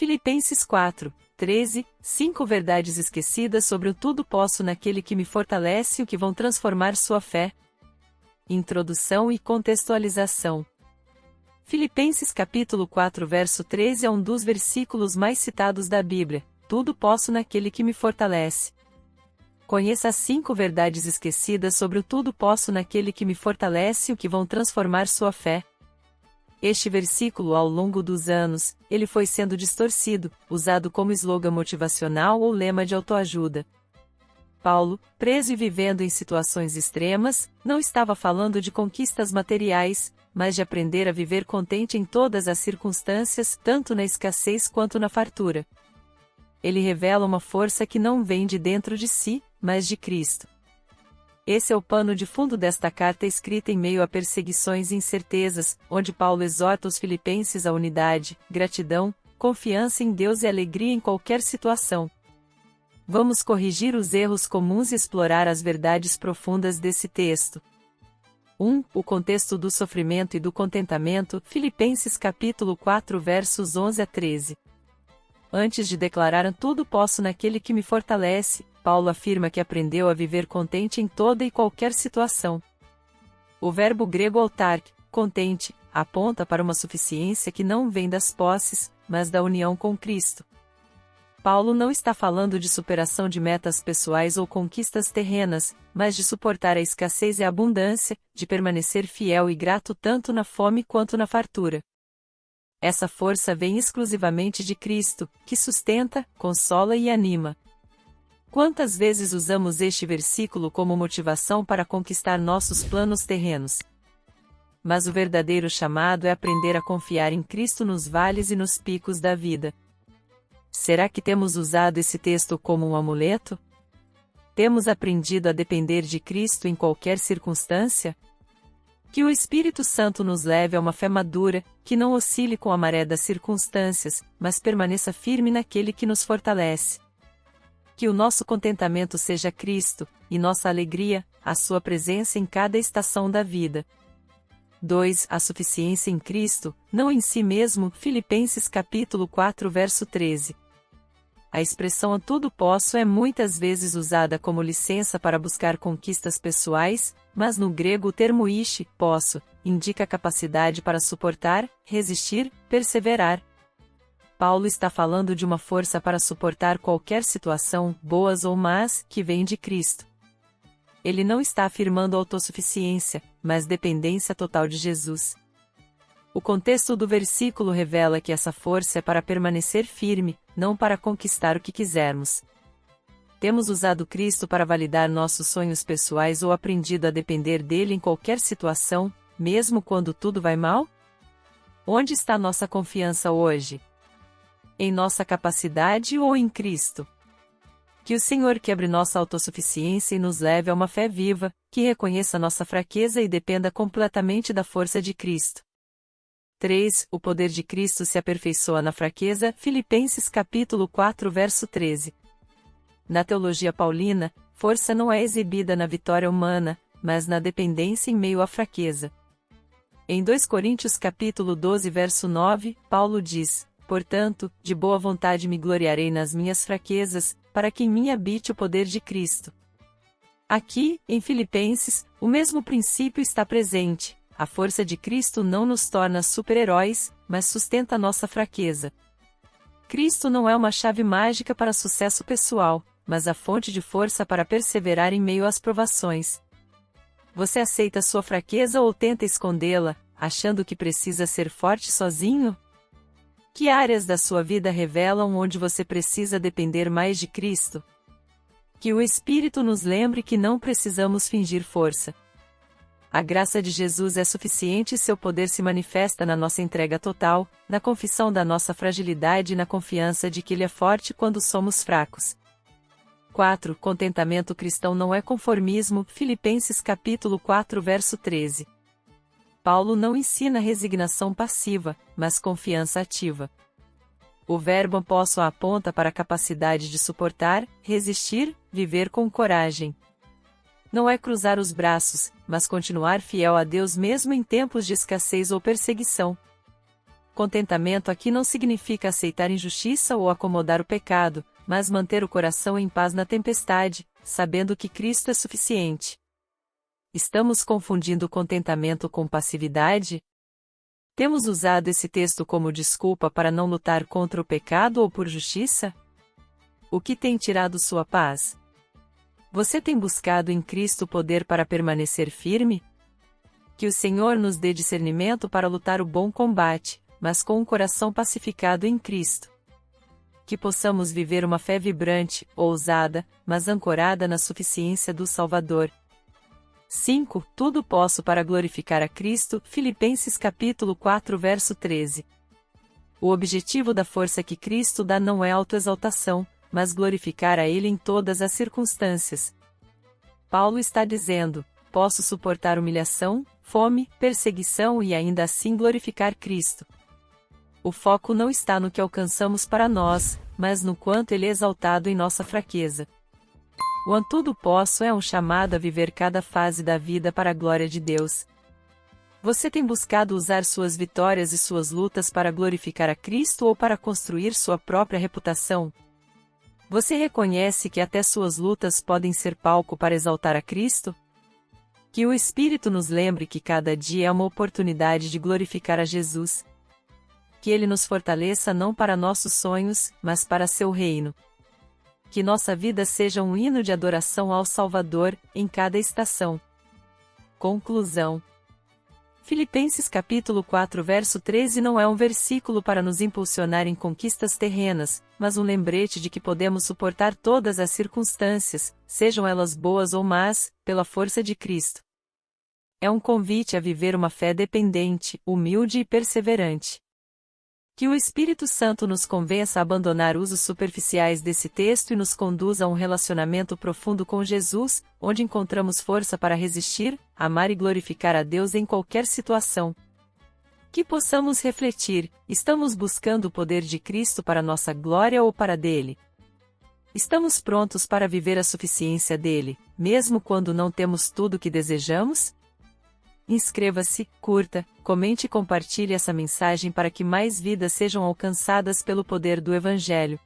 Filipenses 4, 13, 5 verdades esquecidas sobre o tudo posso naquele que me fortalece, o que vão transformar sua fé. Introdução e contextualização. Filipenses capítulo 4 verso 13 é um dos versículos mais citados da Bíblia. Tudo posso naquele que me fortalece. Conheça as 5 verdades esquecidas sobre o tudo posso naquele que me fortalece, o que vão transformar sua fé. Este versículo, ao longo dos anos, ele foi sendo distorcido, usado como slogan motivacional ou lema de autoajuda. Paulo, preso e vivendo em situações extremas, não estava falando de conquistas materiais, mas de aprender a viver contente em todas as circunstâncias, tanto na escassez quanto na fartura. Ele revela uma força que não vem de dentro de si, mas de Cristo. Esse é o pano de fundo desta carta escrita em meio a perseguições e incertezas, onde Paulo exorta os filipenses à unidade, gratidão, confiança em Deus e alegria em qualquer situação. Vamos corrigir os erros comuns e explorar as verdades profundas desse texto. 1. O contexto do sofrimento e do contentamento, Filipenses capítulo 4 versos 11 a 13. Antes de declarar tudo posso naquele que me fortalece, Paulo afirma que aprendeu a viver contente em toda e qualquer situação. O verbo grego autark, contente, aponta para uma suficiência que não vem das posses, mas da união com Cristo. Paulo não está falando de superação de metas pessoais ou conquistas terrenas, mas de suportar a escassez e a abundância, de permanecer fiel e grato tanto na fome quanto na fartura. Essa força vem exclusivamente de Cristo, que sustenta, consola e anima. Quantas vezes usamos este versículo como motivação para conquistar nossos planos terrenos? Mas o verdadeiro chamado é aprender a confiar em Cristo nos vales e nos picos da vida. Será que temos usado esse texto como um amuleto? Temos aprendido a depender de Cristo em qualquer circunstância? Que o Espírito Santo nos leve a uma fé madura, que não oscile com a maré das circunstâncias, mas permaneça firme naquele que nos fortalece. Que o nosso contentamento seja Cristo, e nossa alegria, a sua presença em cada estação da vida. 2. A suficiência em Cristo, não em si mesmo, Filipenses capítulo 4 verso 13. A expressão "a tudo posso" é muitas vezes usada como licença para buscar conquistas pessoais, mas no grego o termo ishi, posso, indica a capacidade para suportar, resistir, perseverar. Paulo está falando de uma força para suportar qualquer situação, boas ou más, que vem de Cristo. Ele não está afirmando autossuficiência, mas dependência total de Jesus. O contexto do versículo revela que essa força é para permanecer firme, não para conquistar o que quisermos. Temos usado Cristo para validar nossos sonhos pessoais ou aprendido a depender dele em qualquer situação, mesmo quando tudo vai mal? Onde está nossa confiança hoje? Em nossa capacidade ou em Cristo? Que o Senhor quebre nossa autossuficiência e nos leve a uma fé viva, que reconheça nossa fraqueza e dependa completamente da força de Cristo. 3. O poder de Cristo se aperfeiçoa na fraqueza, Filipenses capítulo 4 verso 13. Na teologia paulina, força não é exibida na vitória humana, mas na dependência em meio à fraqueza. Em 2 Coríntios capítulo 12 verso 9, Paulo diz: "Portanto, de boa vontade me gloriarei nas minhas fraquezas, para que em mim habite o poder de Cristo." Aqui, em Filipenses, o mesmo princípio está presente. A força de Cristo não nos torna super-heróis, mas sustenta nossa fraqueza. Cristo não é uma chave mágica para sucesso pessoal, mas a fonte de força para perseverar em meio às provações. Você aceita sua fraqueza ou tenta escondê-la, achando que precisa ser forte sozinho? Que áreas da sua vida revelam onde você precisa depender mais de Cristo? Que o Espírito nos lembre que não precisamos fingir força. A graça de Jesus é suficiente e seu poder se manifesta na nossa entrega total, na confissão da nossa fragilidade e na confiança de que Ele é forte quando somos fracos. 4. Contentamento cristão não é conformismo, Filipenses capítulo 4 verso 13. Paulo não ensina resignação passiva, mas confiança ativa. O verbo posso aponta para a capacidade de suportar, resistir, viver com coragem. Não é cruzar os braços, mas continuar fiel a Deus mesmo em tempos de escassez ou perseguição. Contentamento aqui não significa aceitar injustiça ou acomodar o pecado, mas manter o coração em paz na tempestade, sabendo que Cristo é suficiente. Estamos confundindo contentamento com passividade? Temos usado esse texto como desculpa para não lutar contra o pecado ou por justiça? O que tem tirado sua paz? Você tem buscado em Cristo poder para permanecer firme? Que o Senhor nos dê discernimento para lutar o bom combate, mas com um coração pacificado em Cristo. Que possamos viver uma fé vibrante, ousada, mas ancorada na suficiência do Salvador. 5. Tudo posso para glorificar a Cristo. Filipenses capítulo 4 verso 13. O objetivo da força que Cristo dá não é autoexaltação, mas glorificar a Ele em todas as circunstâncias. Paulo está dizendo: posso suportar humilhação, fome, perseguição e ainda assim glorificar Cristo. O foco não está no que alcançamos para nós, mas no quanto Ele é exaltado em nossa fraqueza. O tudo posso é um chamado a viver cada fase da vida para a glória de Deus. Você tem buscado usar suas vitórias e suas lutas para glorificar a Cristo ou para construir sua própria reputação? Você reconhece que até suas lutas podem ser palco para exaltar a Cristo? Que o Espírito nos lembre que cada dia é uma oportunidade de glorificar a Jesus. Que Ele nos fortaleça não para nossos sonhos, mas para seu reino. Que nossa vida seja um hino de adoração ao Salvador, em cada estação. Conclusão. Filipenses capítulo 4 verso 13 não é um versículo para nos impulsionar em conquistas terrenas, mas um lembrete de que podemos suportar todas as circunstâncias, sejam elas boas ou más, pela força de Cristo. É um convite a viver uma fé dependente, humilde e perseverante. Que o Espírito Santo nos convença a abandonar usos superficiais desse texto e nos conduza a um relacionamento profundo com Jesus, onde encontramos força para resistir, amar e glorificar a Deus em qualquer situação. Que possamos refletir: estamos buscando o poder de Cristo para nossa glória ou para dele? Estamos prontos para viver a suficiência dele, mesmo quando não temos tudo o que desejamos? Inscreva-se, curta, comente e compartilhe essa mensagem para que mais vidas sejam alcançadas pelo poder do Evangelho.